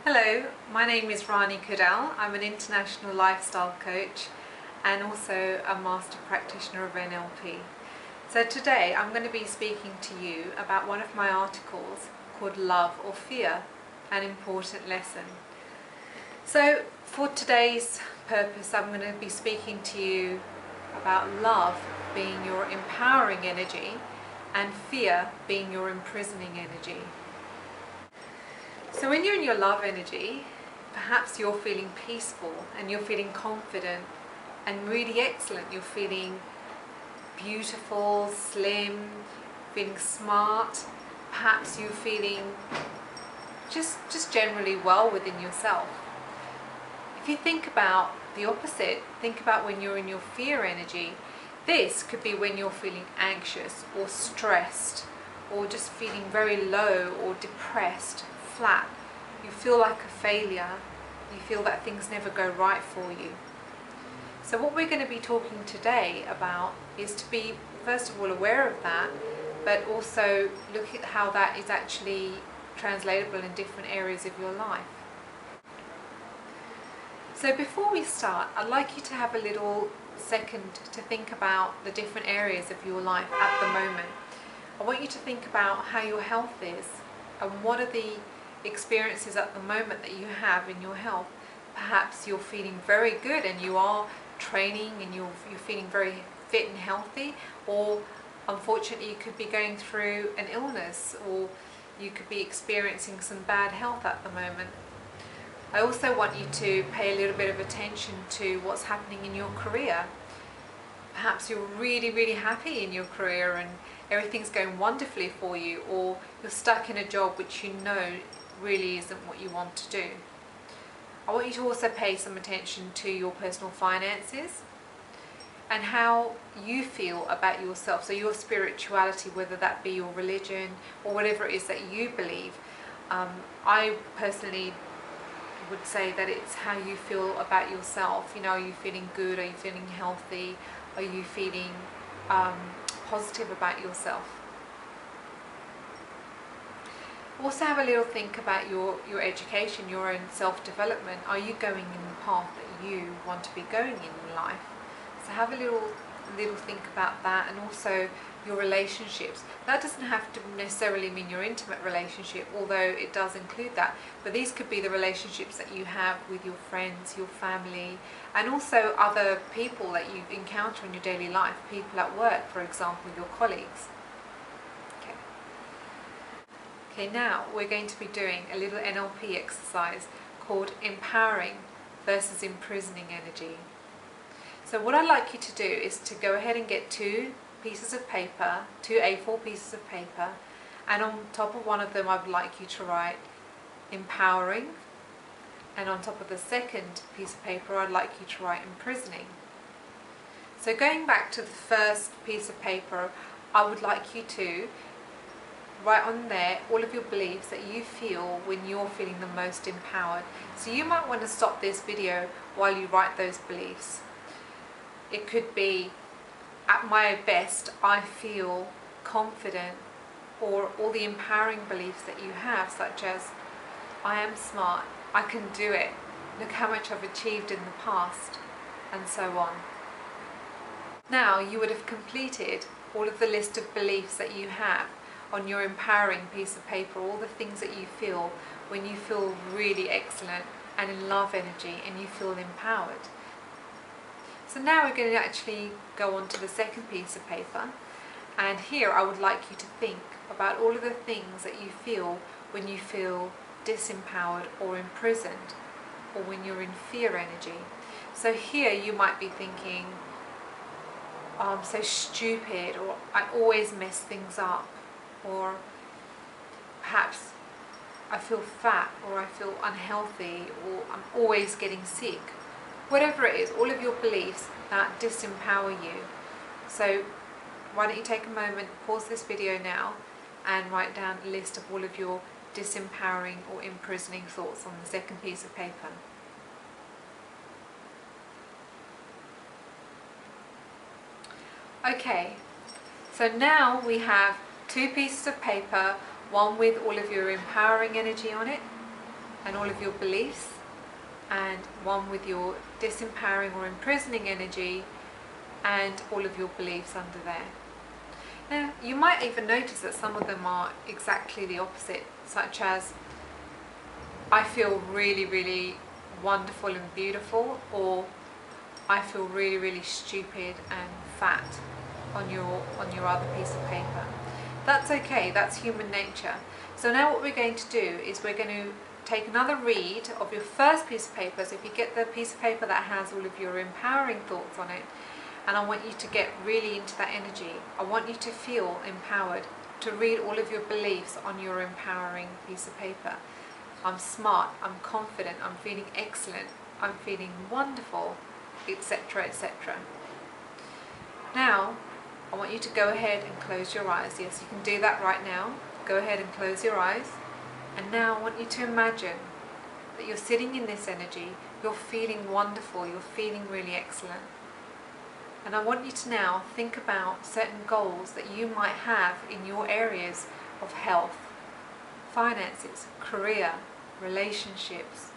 Hello, my name is Rani Kudal. I'm an international lifestyle coach and also a master practitioner of NLP. So today I'm going to be speaking to you about one of my articles called Love or Fear, an important lesson. So for today's purpose I'm going to be speaking to you about love being your empowering energy and fear being your imprisoning energy. So when you're in your love energy, perhaps you're feeling peaceful and you're feeling confident and really excellent. You're feeling beautiful, slim, feeling smart. Perhaps you're feeling just generally well within yourself. If you think about the opposite, think about when you're in your fear energy. This could be when you're feeling anxious or stressed or just feeling very low or depressed, flat. You feel like a failure. You feel that things never go right for you. So what we're going to be talking today about is to be, first of all, aware of that, but also look at how that is actually translatable in different areas of your life. So before we start, I'd like you to have a little second to think about the different areas of your life at the moment. I want you to think about how your health is and what are the experiences at the moment that you have in your health. Perhaps you're feeling very good and you are training and you're feeling very fit and healthy, or unfortunately you could be going through an illness or you could be experiencing some bad health at the moment. I also want you to pay a little bit of attention to what's happening in your career. Perhaps you're really happy in your career and everything's going wonderfully for you, or you're stuck in a job which you know really isn't what you want to do. I want you to also pay some attention to your personal finances and how you feel about yourself, so your spirituality, whether that be your religion or whatever it is that you believe. I personally would say that it's how you feel about yourself. You know, are you feeling good? Are you feeling healthy? Are you feeling positive about yourself? Also have a little think about your education, your own self-development. Are you going in the path that you want to be going in life? So have a little think about that, and also your relationships. That doesn't have to necessarily mean your intimate relationship, although it does include that. But these could be the relationships that you have with your friends, your family, and also other people that you encounter in your daily life, people at work, for example, your colleagues. Okay, now we're going to be doing a little NLP exercise called empowering versus imprisoning energy. So what I'd like you to do is to go ahead and get two pieces of paper, two A4 pieces of paper, and on top of one of them I would like you to write empowering, and on top of the second piece of paper I'd like you to write imprisoning. So going back to the first piece of paper, I would like you to write on there all of your beliefs that you feel when you're feeling the most empowered. So you might want to stop this video while you write those beliefs. It could be, at my best, I feel confident, or all the empowering beliefs that you have, such as, I am smart, I can do it, look how much I've achieved in the past, and so on. Now you would have completed all of the list of beliefs that you have on your empowering piece of paper, all the things that you feel when you feel really excellent and in love energy and you feel empowered. So now we're going to actually go on to the second piece of paper, and here I would like you to think about all of the things that you feel when you feel disempowered or imprisoned, or when you're in fear energy. So here you might be thinking, oh, I'm so stupid, or I always mess things up, or perhaps I feel fat, or I feel unhealthy, or I'm always getting sick. Whatever it is, all of your beliefs that disempower you. So why don't you take a moment, pause this video now, and write down a list of all of your disempowering or imprisoning thoughts on the second piece of paper. Okay, so now we have two pieces of paper, one with all of your empowering energy on it, and all of your beliefs, and one with your disempowering or imprisoning energy and all of your beliefs under there. Now, you might even notice that some of them are exactly the opposite, such as I feel really, really wonderful and beautiful, or I feel really, really stupid and fat on your other piece of paper. That's okay, that's human nature. So now what we're going to do is we're going to take another read of your first piece of paper. So if you get the piece of paper that has all of your empowering thoughts on it, and I want you to get really into that energy. I want you to feel empowered, to read all of your beliefs on your empowering piece of paper. I'm smart, I'm confident, I'm feeling excellent, I'm feeling wonderful, etc., etc. Now, I want you to go ahead and close your eyes. Yes, you can do that right now. Go ahead and close your eyes. And now I want you to imagine that you're sitting in this energy, you're feeling wonderful, you're feeling really excellent. And I want you to now think about certain goals that you might have in your areas of health, finances, career, relationships,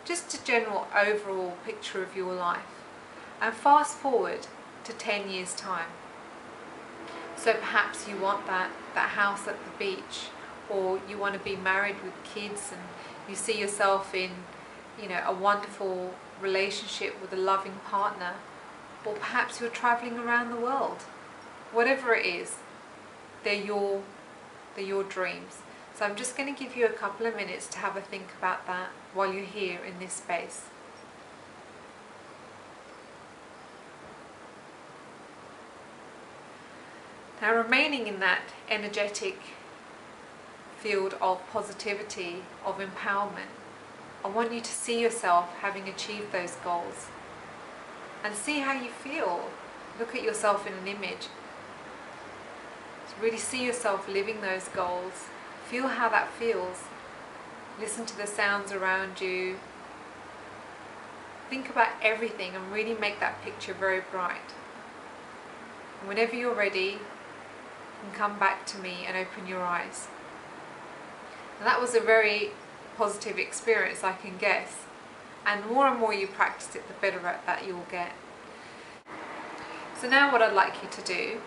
just a general overall picture of your life. And fast forward to 10 years' time. So perhaps you want that house at the beach, or you want to be married with kids, and you see yourself in, a wonderful relationship with a loving partner. Or perhaps you're traveling around the world. Whatever it is, they're your dreams. So I'm just going to give you a couple of minutes to have a think about that while you're here in this space. Now, remaining in that energetic field of positivity, of empowerment, I want you to see yourself having achieved those goals. And see how you feel. Look at yourself in an image. So really see yourself living those goals. Feel how that feels. Listen to the sounds around you. Think about everything and really make that picture very bright. And whenever you're ready, you can come back to me and open your eyes. And that was a very positive experience, I can guess. And more you practice it, the better at that you'll get. So now what I'd like you to do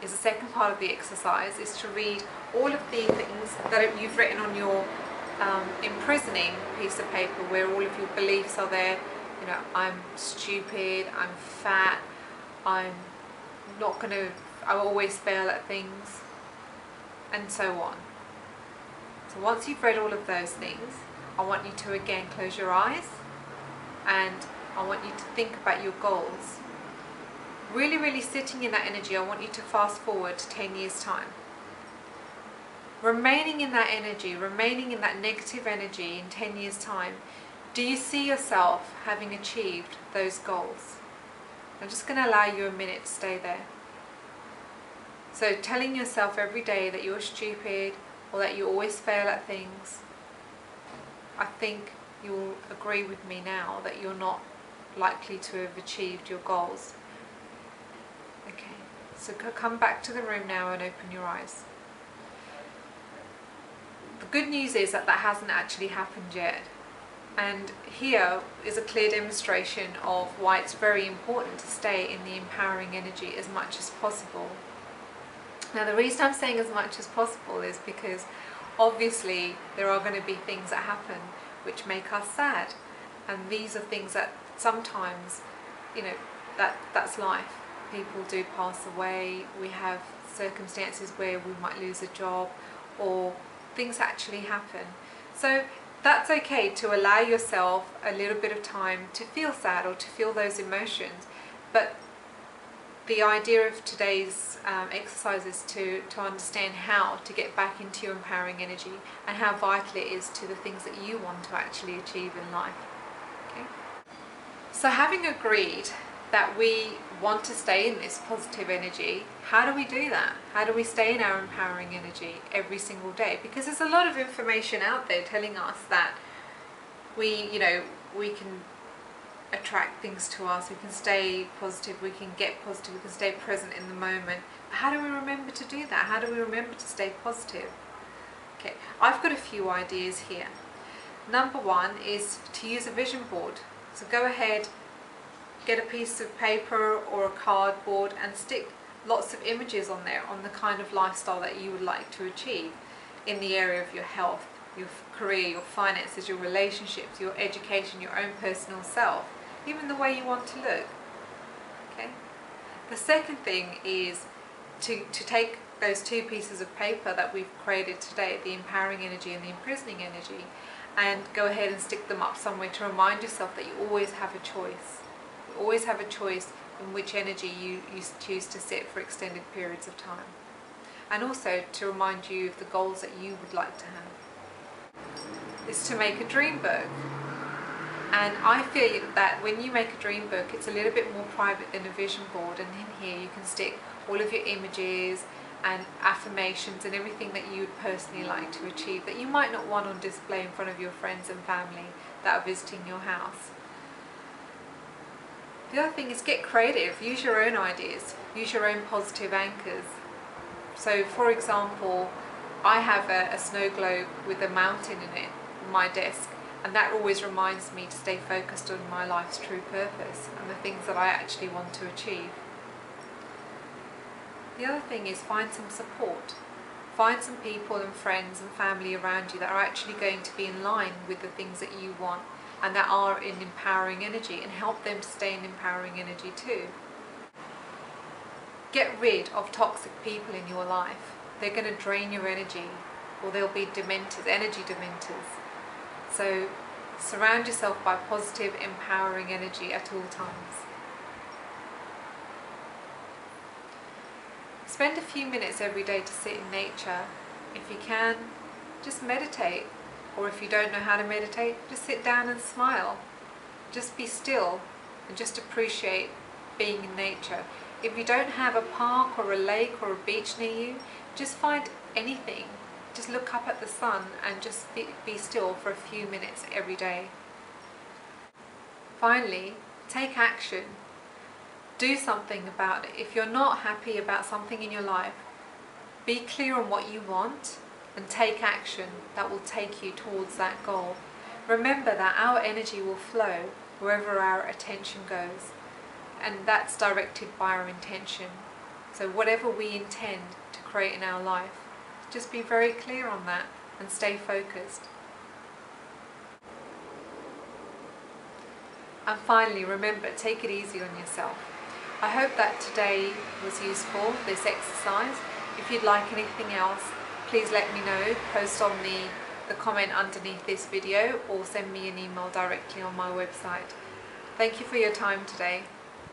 is the second part of the exercise is to read all of the things that you've written on your imprisoning piece of paper, where all of your beliefs are there. I'm stupid, I'm fat, I always fail at things, and so on. So once you've read all of those things, I want you to again close your eyes. And I want you to think about your goals. Really, really sitting in that energy, I want you to fast forward to 10 years' time. Remaining in that energy, remaining in that negative energy in 10 years' time, do you see yourself having achieved those goals? I'm just going to allow you a minute to stay there. So telling yourself every day that you're stupid or that you always fail at things, I think you'll agree with me now that you're not likely to have achieved your goals. Okay, so come back to the room now and open your eyes. The good news is that hasn't actually happened yet. And here is a clear demonstration of why it's very important to stay in the empowering energy as much as possible. Now, the reason I'm saying as much as possible is because obviously there are going to be things that happen which make us sad, and these are things that sometimes, that's life. People do pass away, we have circumstances where we might lose a job, or things actually happen. So that's okay to allow yourself a little bit of time to feel sad or to feel those emotions, but the idea of today's exercise is to understand how to get back into your empowering energy and how vital it is to the things that you want to actually achieve in life. Okay? So having agreed that we want to stay in this positive energy, how do we do that? How do we stay in our empowering energy every single day? Because there's a lot of information out there telling us that we can attract things to us, we can stay positive, we can get positive, we can stay present in the moment. How do we remember to do that? How do we remember to stay positive? Okay, I've got a few ideas here. Number one is to use a vision board. So go ahead, get a piece of paper or a cardboard and stick lots of images on there on the kind of lifestyle that you would like to achieve in the area of your health, your career, your finances, your relationships, your education, your own personal self, even the way you want to look. Okay. The second thing is to take those two pieces of paper that we've created today, the empowering energy and the imprisoning energy, and go ahead and stick them up somewhere to remind yourself that you always have a choice. You always have a choice in which energy you choose to set for extended periods of time. And also to remind you of the goals that you would like to have. Is to make a dream book. And I feel that when you make a dream book, it's a little bit more private than a vision board, and in here you can stick all of your images and affirmations and everything that you would personally like to achieve that you might not want on display in front of your friends and family that are visiting your house. The other thing is get creative, use your own ideas, use your own positive anchors. So for example, I have a snow globe with a mountain in it on my desk, and that always reminds me to stay focused on my life's true purpose and the things that I actually want to achieve. The other thing is find some support. Find some people and friends and family around you that are actually going to be in line with the things that you want and that are in empowering energy, and help them to stay in empowering energy too. Get rid of toxic people in your life. They're going to drain your energy, or they'll be dementors, energy dementors. So surround yourself by positive, empowering energy at all times. Spend a few minutes every day to sit in nature. If you can, just meditate. Or if you don't know how to meditate, just sit down and smile. Just be still and just appreciate being in nature. If you don't have a park or a lake or a beach near you, just find anything. Just look up at the sun and just be still for a few minutes every day. Finally, take action. Do something about it. If you're not happy about something in your life, be clear on what you want and take action that will take you towards that goal. Remember that our energy will flow wherever our attention goes, and that's directed by our intention. So whatever we intend to create in our life, just be very clear on that and stay focused. And finally, remember, take it easy on yourself. I hope that today was useful, this exercise. If you'd like anything else, please let me know. Post on the comment underneath this video, or send me an email directly on my website. Thank you for your time today.